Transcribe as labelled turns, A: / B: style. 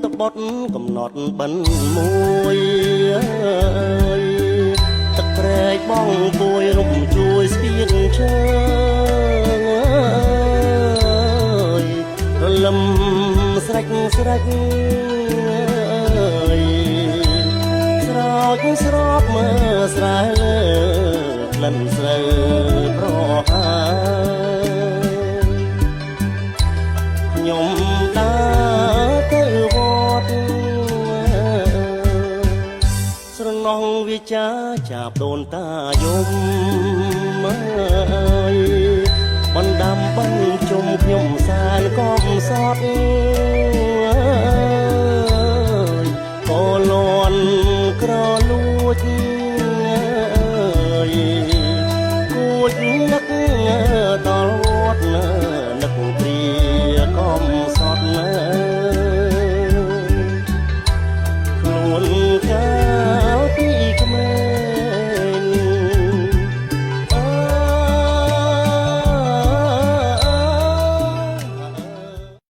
A: តបត់កំណត់បិណ្ឌមួយទឹកព្រែកបងពួយរំជួយស្ពានឈើរលឹមស្រេចស្រេចស្រោចស្រោបមើលស្រែលើក្លិនស្រូវប្រហើខ្ញុំដើរទៅវត្តស្រណងវាចាចាប់ដូនតាយំបណ្ដាំបងជុំខ្ញុំសានកំសត់ក៏លន់ក្រលួច